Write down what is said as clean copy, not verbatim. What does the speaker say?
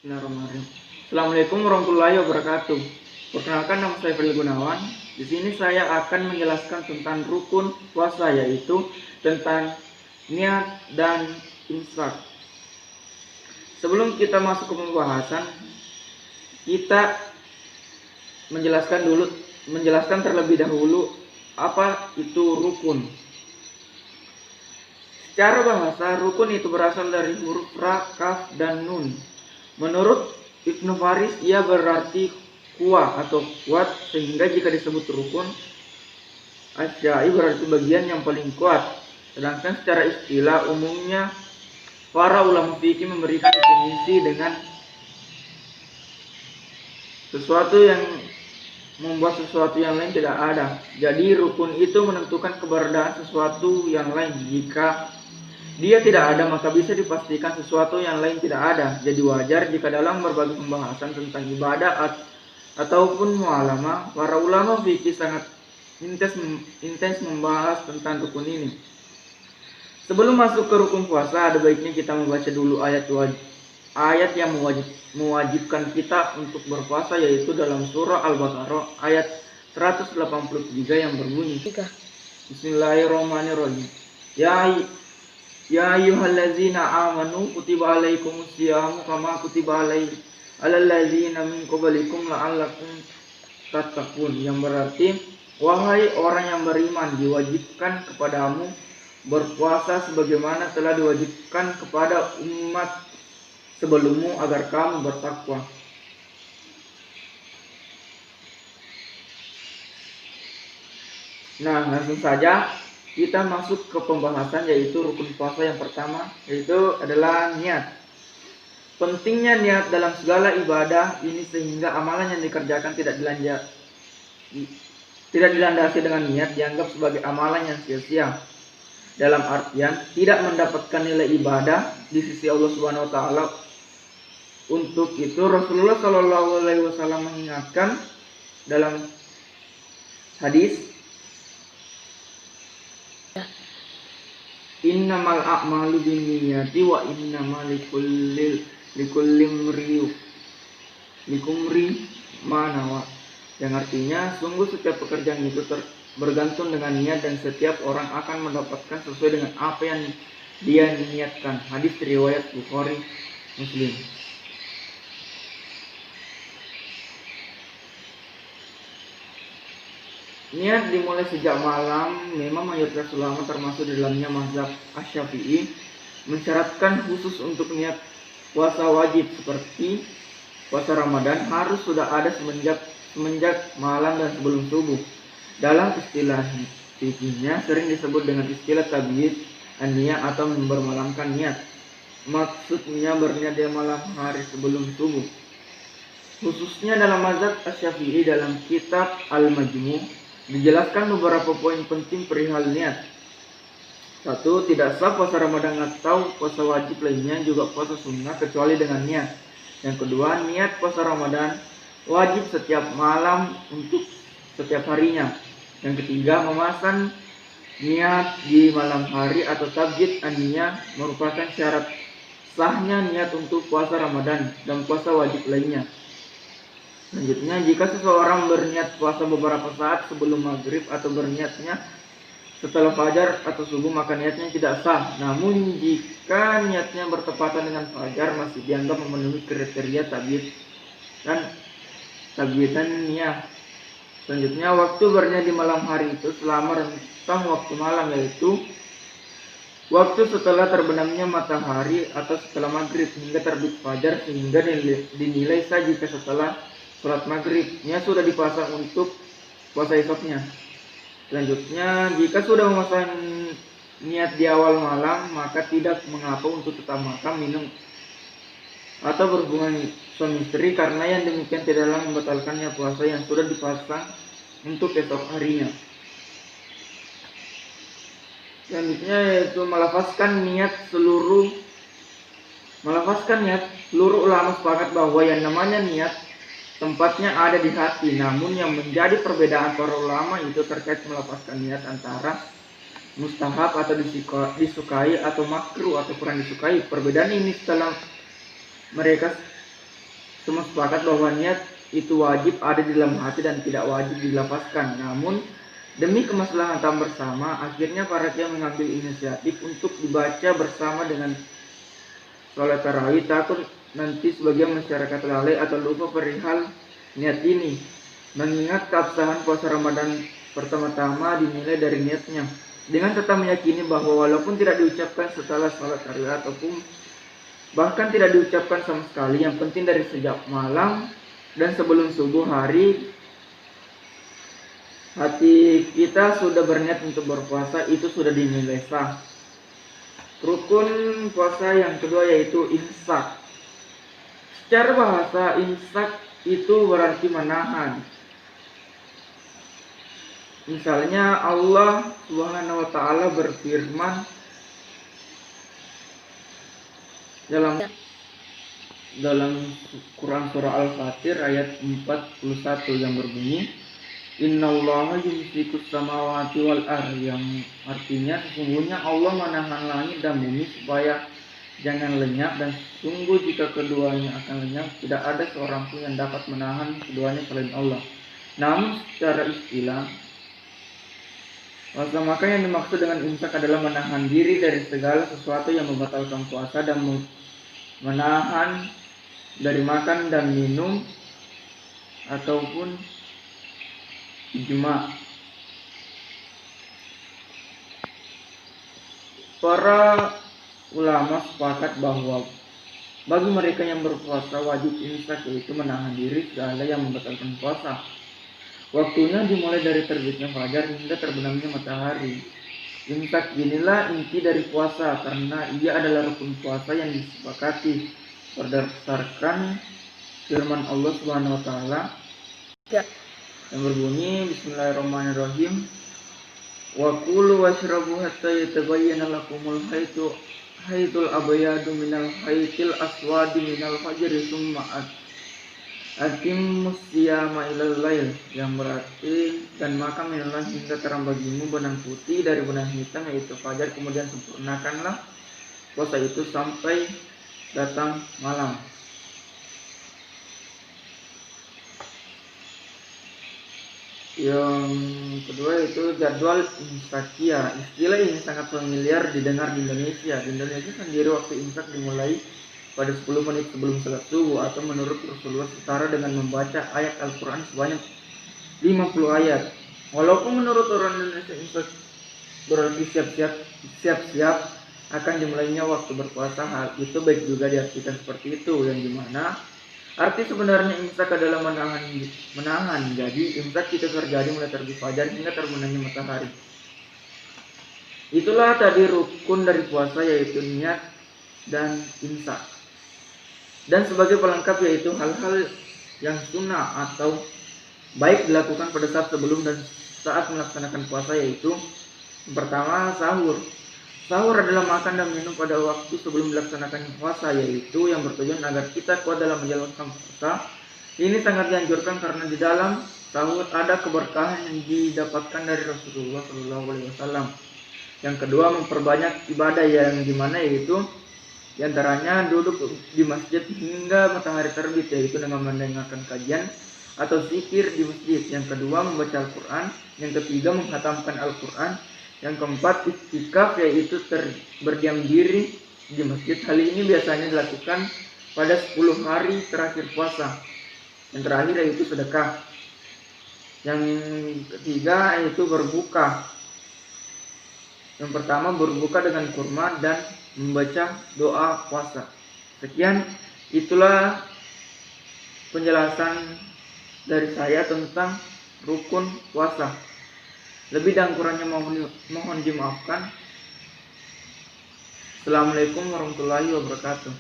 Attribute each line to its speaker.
Speaker 1: Bismillahirrahmanirrahim. Assalamualaikum warahmatullahi wabarakatuh. Perkenalkan, nama saya Fadil Gunawan. Di sini saya akan menjelaskan tentang rukun puasa, yaitu tentang niat dan infak. Sebelum kita masuk ke pembahasan, kita menjelaskan terlebih dahulu apa itu rukun. Secara bahasa, rukun itu berasal dari huruf ra, kaf, dan nun. Menurut Ibnu Faris, ia berarti kuat atau kuat, sehingga jika disebut rukun, asyai berarti bagian yang paling kuat. Sedangkan secara istilah umumnya para ulama fikih memberikan definisi dengan sesuatu yang membuat sesuatu yang lain tidak ada. Jadi rukun itu menentukan keberadaan sesuatu yang lain. Jika dia tidak ada, maka bisa dipastikan sesuatu yang lain tidak ada. Jadi wajar jika dalam berbagai pembahasan tentang ibadah ataupun mualamah, para ulama fikih sangat intens membahas tentang rukun ini. Sebelum masuk ke rukun puasa, ada baiknya kita membaca dulu ayat yang mewajibkan kita untuk berpuasa, yaitu dalam surah Al-Baqarah ayat 183 yang berbunyi, Bismillahirrahmanirrahim. Ya ayyuhallazina amanu kutiba alaikumus syiyamu kama kutiba alal ladzina min qablikum la'allakum tattaqun, yang berarti, wahai orang yang beriman, diwajibkan kepadamu berpuasa sebagaimana telah diwajibkan kepada umat sebelummu agar kamu bertakwa. Nah, langsung saja kita masuk ke pembahasan, yaitu rukun puasa yang pertama, yaitu adalah niat. Pentingnya niat dalam segala ibadah ini sehingga amalan yang dikerjakan tidak dilandasi dengan niat dianggap sebagai amalan yang sia-sia. Dalam artian tidak mendapatkan nilai ibadah di sisi Allah Subhanahu wa taala. Untuk itu Rasulullah Shallallahu alaihi wasallam mengingatkan dalam hadis, innamal a'malu binniyati wa innamal likulli ma nawa, yang artinya sungguh setiap pekerjaan itu bergantung dengan niat dan setiap orang akan mendapatkan sesuai dengan apa yang dia niatkan. Hadis riwayat Bukhari Muslim. Niat dimulai sejak malam. Memang mayoritas ulama termasuk di dalamnya mazhab Asy-Syafi'i mensyaratkan khusus untuk niat puasa wajib seperti puasa Ramadan harus sudah ada semenjak malam dan sebelum subuh. Dalam istilah fikihnya sering disebut dengan istilah tabyid an-niyah atau membermalamkan niat. Maksudnya berniat di malam hari sebelum subuh. Khususnya dalam mazhab Asy-Syafi'i, dalam kitab Al-Majmu' dijelaskan beberapa poin penting perihal niat. 1. Tidak sah puasa Ramadan atau puasa wajib lainnya, juga puasa sunnah, kecuali dengan niat. Yang kedua, niat puasa Ramadan wajib setiap malam untuk setiap harinya. Yang ketiga, memasang niat di malam hari atau tabyid an-niyah merupakan syarat sahnya niat untuk puasa Ramadan dan puasa wajib lainnya. Selanjutnya, jika seseorang berniat puasa beberapa saat sebelum maghrib atau berniatnya setelah fajar atau subuh, maka niatnya tidak sah. Namun jika niatnya bertepatan dengan fajar, masih dianggap memenuhi kriteria tabyidan niyah. Selanjutnya, waktu berniat di malam hari itu selama rentang waktu malam, yaitu waktu setelah terbenamnya matahari atau setelah maghrib hingga terbit fajar, sehingga dinilai sah jika setelah sholat maghribnya sudah dipasang untuk puasa esoknya. Selanjutnya, jika sudah memasang niat di awal malam, maka tidak mengapa untuk tetap makan, minum, atau berhubungan suami istri, karena yang demikian tidaklah membatalkannya puasa yang sudah dipasang untuk esok harinya. Selanjutnya yaitu melafazkan niat. Seluruh ulama sepakat bahwa yang namanya niat tempatnya ada di hati. Namun yang menjadi perbedaan para ulama itu terkait melafazkan niat antara mustahab atau disukai atau makruh atau kurang disukai. Perbedaan ini setelah mereka semua sepakat bahwa niat itu wajib ada di dalam hati dan tidak wajib dilafazkan. Namun demi kemaslahatan bersama, akhirnya para kiai mengambil inisiatif untuk dibaca bersama dengan sholat tarawih. Takut nanti sebagian masyarakat lalai atau lupa perihal niat ini, mengingat keabsahan puasa Ramadan pertama-tama dinilai dari niatnya, dengan tetap meyakini bahwa walaupun tidak diucapkan setelah sholat tarawih ataupun bahkan tidak diucapkan sama sekali, yang penting dari sejak malam dan sebelum subuh hari hati kita sudah berniat untuk berpuasa, itu sudah dinilai sah. Rukun puasa yang kedua yaitu imsak. Secara bahasa, imsak itu berarti menahan. Misalnya Allah Subhanahu wa taala berfirman dalam Quran surah Al-Fatir ayat 41 yang berbunyi, Innallaha yumsikus samawati wal ardi, yang artinya sesungguhnya Allah menahan langit dan bumi supaya jangan lenyap, dan sungguh jika keduanya akan lenyap tidak ada seorang pun yang dapat menahan keduanya selain Allah. Namun secara istilah puasa maka yang dimaksud dengan imsak adalah menahan diri dari segala sesuatu yang membatalkan puasa dan menahan dari makan dan minum ataupun ijma. Para ulama sepakat bahwa bagi mereka yang berpuasa wajib imsak, yaitu menahan diri segala yang membatalkan puasa. Waktunya dimulai dari terbitnya fajar hingga terbenamnya matahari. Imsak inilah inti dari puasa karena ia adalah rukun puasa yang disepakati berdasarkan firman Allah Subhanahu wa taala yang berbunyi, Bismillahirrahmanirrahim, wa kulu washrabu hatta yatabayyana lakumul khaytul abyadu minal khaytil aswadi minal fajri summa atimmus siyama ilal lail, yang berarti dan makan minumlah hingga terang bagimu benang putih dari benang hitam yaitu fajar, kemudian sempurnakanlah puasa itu sampai datang malam. Yang kedua itu jadwal imsakia. Istilah ini sangat familiar didengar di Indonesia. Di Indonesia sendiri waktu imsak dimulai pada 10 menit sebelum salat subuh, atau menurut Rasulullah setara dengan membaca ayat Al-Quran sebanyak 50 ayat. Walaupun menurut orang Indonesia imsak berarti siap-siap akan dimulainya waktu berpuasa, hal itu baik juga diartikan seperti itu, yang dimana arti sebenarnya imsak adalah menahan. Jadi imsak itu terjadi mulai terbit fajar hingga terbenamnya matahari. Itulah tadi rukun dari puasa, yaitu niat dan imsak. Dan sebagai pelengkap yaitu hal-hal yang sunnah atau baik dilakukan pada saat sebelum dan saat melaksanakan puasa, yaitu yang pertama sahur. Sahur adalah makan dan minum pada waktu sebelum dilaksanakan puasa, yaitu yang bertujuan agar kita kuat dalam menjalankan puasa. Ini sangat dianjurkan karena di dalam sahur ada keberkahan yang didapatkan dari Rasulullah SAW. Yang kedua, memperbanyak ibadah, yang dimana yaitu diantaranya duduk di masjid hingga matahari terbit, yaitu dengan mendengarkan kajian atau zikir di masjid. Yang kedua, membaca Al-Quran. Yang ketiga, menghatamkan Al-Quran. Yang keempat, iktikaf, yaitu berdiam diri di masjid. Hal ini biasanya dilakukan pada 10 hari terakhir puasa. Yang terakhir yaitu sedekah. Yang ketiga yaitu berbuka. Yang pertama berbuka dengan kurma dan membaca doa puasa. Sekian, itulah penjelasan dari saya tentang rukun puasa. Lebih dan kurangnya mohon dimaafkan. Assalamualaikum warahmatullahi wabarakatuh.